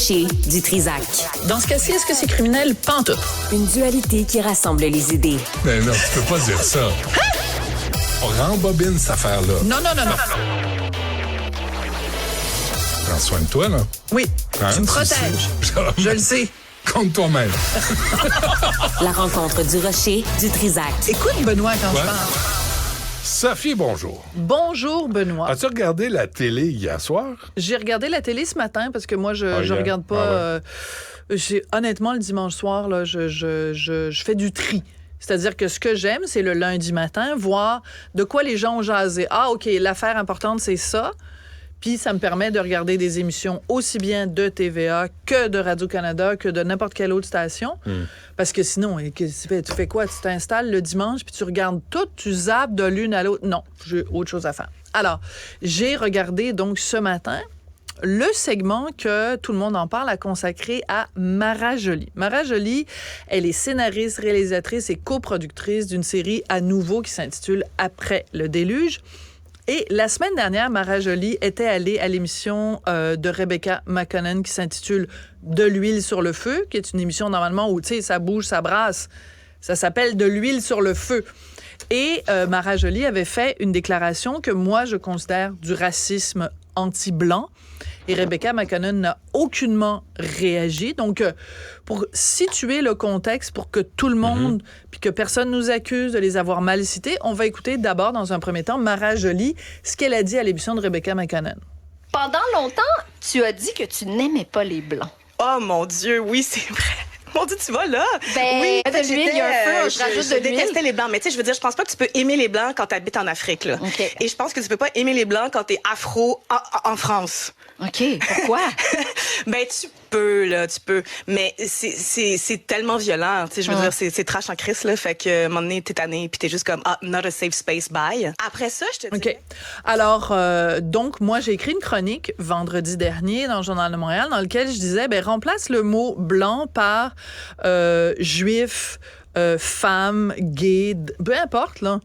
Rocher, du Trizac. Dans ce cas-ci, est-ce que c'est criminel? Pantoute. Une dualité qui rassemble les idées. Mais non, tu peux pas dire ça. On rembobine cette affaire-là. Non. Prends soin de toi, là. Oui, Hein, tu me tu protèges. sais. Je le sais. Compte toi-même. La rencontre du Rocher, du Trizac. Écoute, Benoît, quand Ouais. je parle. Sophie, bonjour. Bonjour, Benoît. As-tu regardé la télé hier soir? J'ai regardé la télé ce matin parce que moi, je hier? regarde pas... Ah ouais. Honnêtement, le dimanche soir, là, je fais du tri. C'est-à-dire que ce que j'aime, c'est le lundi matin, voir de quoi les gens ont jasé. Ah, OK, l'affaire importante, c'est ça. Puis ça me permet de regarder des émissions aussi bien de TVA que de Radio-Canada, que de n'importe quelle autre station. Parce que sinon, tu fais quoi? Tu t'installes le dimanche, puis tu regardes tout, tu zappes de l'une à l'autre. Non, j'ai autre chose à faire. Alors, j'ai regardé donc ce matin le segment que tout le monde en parle a consacré à Mara Joly. Mara Joly, elle est scénariste, réalisatrice et coproductrice d'une série à nouveau qui s'intitule Après le déluge. Et la semaine dernière, Mara Joly était allée à l'émission de Rebecca McConnell qui s'intitule De l'huile sur le feu, qui est une émission normalement où, tu sais, ça bouge, ça brasse. Ça s'appelle De l'huile sur le feu. Et Mara Joly avait fait une déclaration que moi, je considère du racisme anti-blanc. Et Rebecca McConnell n'a aucunement réagi. Donc, pour situer le contexte, pour que tout le monde, puis que personne nous accuse de les avoir mal cités, on va écouter d'abord, dans un premier temps, Mara Joly, ce qu'elle a dit à l'émission de Rebecca McConnell. Pendant longtemps, tu as dit que tu n'aimais pas les Blancs. Oh mon Dieu, oui, c'est vrai. Mon Dieu, tu vas là? Ben, oui, de l'huile, il y a un feu, je rajoute de l'huile. Je détestais les Blancs, mais tu sais, je veux dire, je pense pas que tu peux aimer les Blancs quand tu habites en Afrique, là. Okay. Et je pense que tu peux pas aimer les Blancs quand t'es afro en France. OK, pourquoi? Ben, tu peux. Mais c'est tellement violent, tu sais, je veux dire, c'est trash en crise, là. Fait que, à un moment donné, t'es tanné, puis t'es juste comme, not a safe space, bye. Après ça, je te dis. OK. Alors, donc, moi, j'ai écrit une chronique vendredi dernier dans le Journal de Montréal dans lequel je disais, remplace le mot blanc par juif, femme, gay, peu importe, là.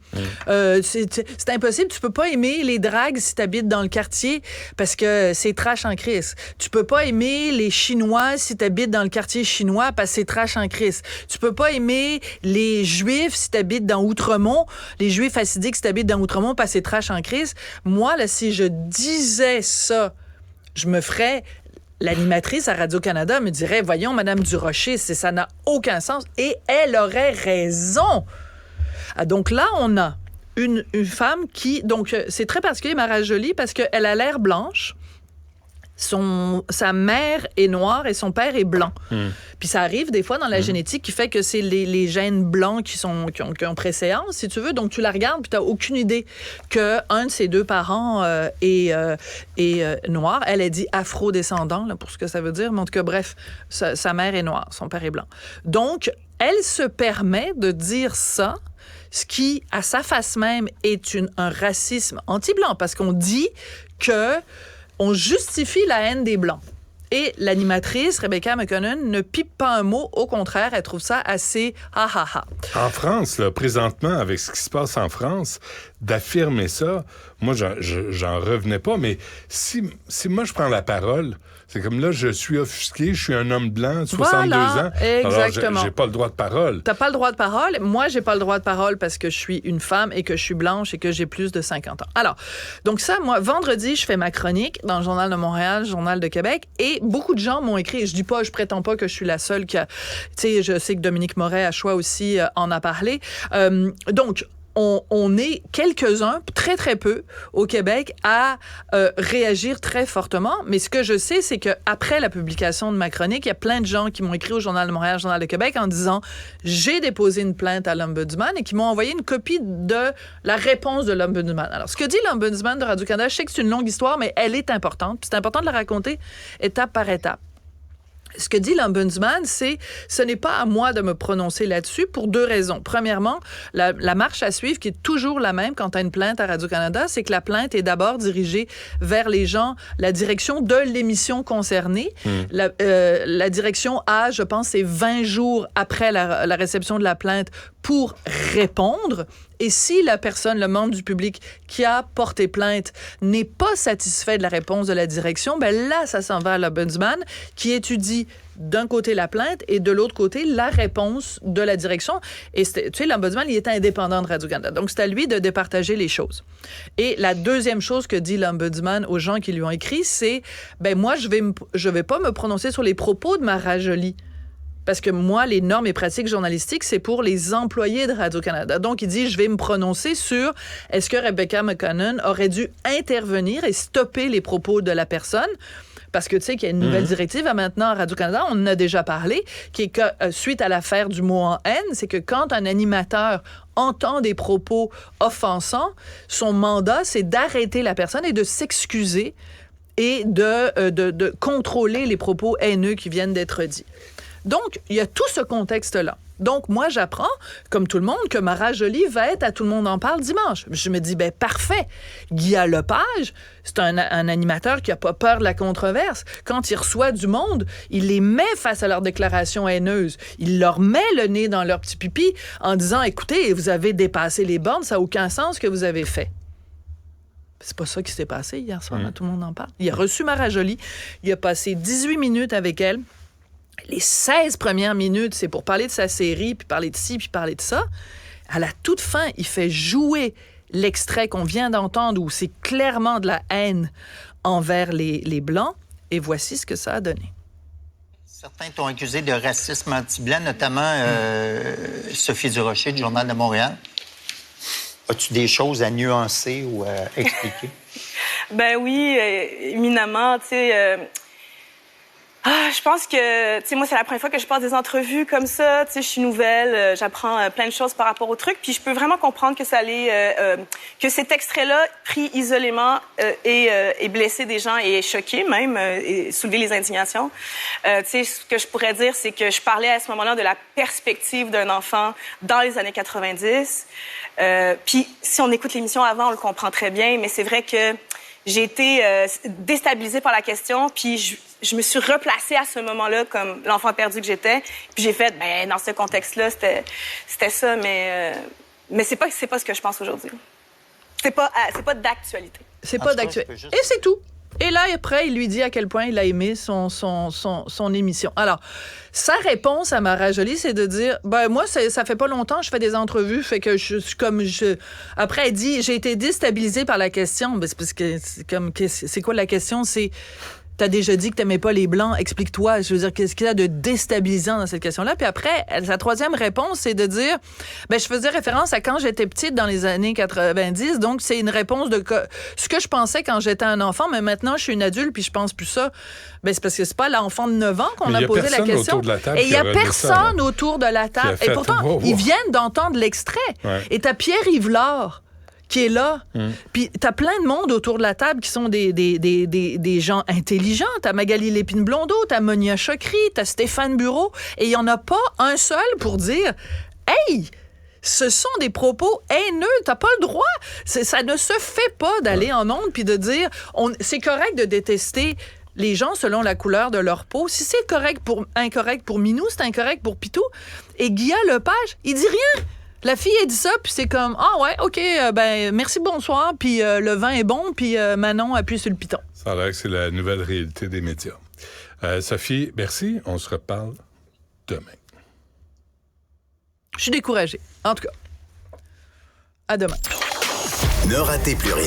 C'est impossible. Tu peux pas aimer les dragues si t'habites dans le quartier parce que c'est trash en crise. Tu peux pas aimer les Chinois si t'habites dans le quartier chinois parce que c'est trash en crise. Tu peux pas aimer les Juifs si t'habites dans Outremont, les Juifs assidiques si t'habites dans Outremont parce que c'est trash en crise. Moi, là, si je disais ça, je me ferais... L'animatrice à Radio-Canada me dirait, voyons, Madame Durocher, ça n'a aucun sens. Et elle aurait raison. Donc là, on a une femme qui... Donc, c'est très particulier, Mara Joly, parce qu'elle a l'air blanche. Sa mère est noire et son père est blanc. Puis ça arrive des fois dans la génétique qui fait que c'est les gènes blancs qui ont préséance, si tu veux. Donc tu la regardes puis t'as aucune idée qu'un de ses deux parents est noir. Elle a dit afro-descendant, là, pour ce que ça veut dire. Mais en tout cas, bref, sa mère est noire, son père est blanc. Donc, elle se permet de dire ça, ce qui, à sa face même, est un racisme anti-blanc, parce qu'on dit que on justifie la haine des Blancs. Et l'animatrice, Rebecca McConnell, ne pipe pas un mot. Au contraire, elle trouve ça assez ha-ha-ha. En France, là, présentement, avec ce qui se passe en France, d'affirmer ça, moi, j'en revenais pas. Mais si moi, je prends la parole, c'est comme là, je suis offusqué, je suis un homme blanc, 62 ans. Exactement. Alors, j'ai pas le droit de parole. T'as pas le droit de parole. Moi, j'ai pas le droit de parole parce que je suis une femme et que je suis blanche et que j'ai plus de 50 ans. Alors, donc ça, moi, vendredi, je fais ma chronique dans le Journal de Montréal, Journal de Québec, et beaucoup de gens m'ont écrit. Je prétends pas que je suis la seule qui a... Tu sais, je sais que Dominique Moret à Choix aussi en a parlé. Donc, on est quelques-uns, très, très peu, au Québec, à réagir très fortement. Mais ce que je sais, c'est qu'après la publication de ma chronique, il y a plein de gens qui m'ont écrit au Journal de Montréal, Journal de Québec, en disant « J'ai déposé une plainte à l'Ombudsman » et qui m'ont envoyé une copie de la réponse de l'Ombudsman. Alors, ce que dit l'Ombudsman de Radio-Canada, je sais que c'est une longue histoire, mais elle est importante. Puis c'est important de la raconter étape par étape. Ce que dit l'Ombudsman, c'est ce n'est pas à moi de me prononcer là-dessus pour deux raisons. Premièrement, la marche à suivre, qui est toujours la même quand tu as une plainte à Radio-Canada, c'est que la plainte est d'abord dirigée vers les gens, la direction de l'émission concernée. La direction a, je pense, c'est 20 jours après la réception de la plainte pour répondre. Et si la personne, le membre du public qui a porté plainte n'est pas satisfait de la réponse de la direction, ben là, ça s'en va à l'ombudsman qui étudie d'un côté la plainte et de l'autre côté la réponse de la direction. Et tu sais, l'ombudsman, il était indépendant de Radio-Canada. Donc, c'est à lui de départager les choses. Et la deuxième chose que dit l'ombudsman aux gens qui lui ont écrit, c'est, ben moi, je vais pas me prononcer sur les propos de Mara Joly. Parce que moi, les normes et pratiques journalistiques, c'est pour les employés de Radio-Canada. Donc, il dit, je vais me prononcer sur est-ce que Rebecca McConnell aurait dû intervenir et stopper les propos de la personne. Parce que tu sais qu'il y a une nouvelle directive maintenant à Radio-Canada, on en a déjà parlé, qui est que suite à l'affaire du mot en haine, c'est que quand un animateur entend des propos offensants, son mandat, c'est d'arrêter la personne et de s'excuser et de contrôler les propos haineux qui viennent d'être dits. Donc, il y a tout ce contexte-là. Donc, moi, j'apprends, comme tout le monde, que Mara Joly va être à Tout le monde en parle dimanche. Je me dis, ben parfait. Guillaume Lepage, c'est un animateur qui n'a pas peur de la controverse. Quand il reçoit du monde, il les met face à leurs déclarations haineuses. Il leur met le nez dans leur petit pipi en disant, écoutez, vous avez dépassé les bornes, ça n'a aucun sens ce que vous avez fait. C'est pas ça qui s'est passé hier soir, à Tout le monde en parle. Il a reçu Mara Joly, il a passé 18 minutes avec elle. Les 16 premières minutes, c'est pour parler de sa série, puis parler de ci, puis parler de ça. À la toute fin, il fait jouer l'extrait qu'on vient d'entendre où c'est clairement de la haine envers les Blancs. Et voici ce que ça a donné. Certains t'ont accusé de racisme anti-blanc, notamment Sophie Durocher du Journal de Montréal. As-tu des choses à nuancer ou à expliquer? Ben oui, éminemment, tu sais... je pense que, tu sais, moi, c'est la première fois que je passe des entrevues comme ça. Tu sais, je suis nouvelle, j'apprends plein de choses par rapport au truc. Puis je peux vraiment comprendre que que cet extrait-là, pris isolément, et blessé des gens et choqué même, et soulevé les indignations. Tu sais, ce que je pourrais dire, c'est que je parlais à ce moment-là de la perspective d'un enfant dans les années 90. Puis si on écoute l'émission avant, on le comprend très bien, mais c'est vrai que j'ai été déstabilisée par la question, puis je me suis replacée à ce moment-là comme l'enfant perdu que j'étais. Puis j'ai fait, ben dans ce contexte-là, c'était ça, mais c'est pas ce que je pense aujourd'hui. C'est pas d'actualité. C'est pas d'actualité. Et c'est tout. Et là, après, il lui dit à quel point il a aimé son émission. Alors, sa réponse à Mara Joly, c'est de dire, ben moi, ça fait pas longtemps que je fais des entrevues, fait que Après, elle dit, j'ai été déstabilisée par la question. Ben, c'est parce que c'est quoi la question? C'est... T'as déjà dit que t'aimais pas les Blancs, explique-toi. Je veux dire, qu'est-ce qu'il y a de déstabilisant dans cette question-là? Puis après, sa troisième réponse, c'est de dire, ben je faisais référence à quand j'étais petite dans les années 90, donc c'est une réponse de ce que je pensais quand j'étais un enfant, mais maintenant je suis une adulte puis je pense plus ça. Ben c'est parce que c'est pas l'enfant de 9 ans qu'on a posé la question. Et il y a personne autour de la table. Et pourtant, ils viennent d'entendre l'extrait. Ouais. Et t'as Pierre Yvelard qui est là. Puis t'as plein de monde autour de la table qui sont des gens intelligents. T'as Magali Lépine-Blondeau, t'as Monia Chokri, t'as Stéphane Bureau, et il y en a pas un seul pour dire « Hey! Ce sont des propos haineux, t'as pas le droit. » Ça ne se fait pas d'aller en ondes puis de dire « C'est correct de détester les gens selon la couleur de leur peau. Si c'est incorrect pour Minou, c'est incorrect pour Pitou. » Et Guillaume Lepage, il dit rien. La fille, elle dit ça, puis c'est comme « Ah ouais, OK, ben merci, bonsoir, puis le vin est bon, puis Manon appuie sur le piton. » Ça a l'air que c'est la nouvelle réalité des médias. Sophie, merci. On se reparle demain. Je suis découragée. En tout cas, à demain. Ne ratez plus rien.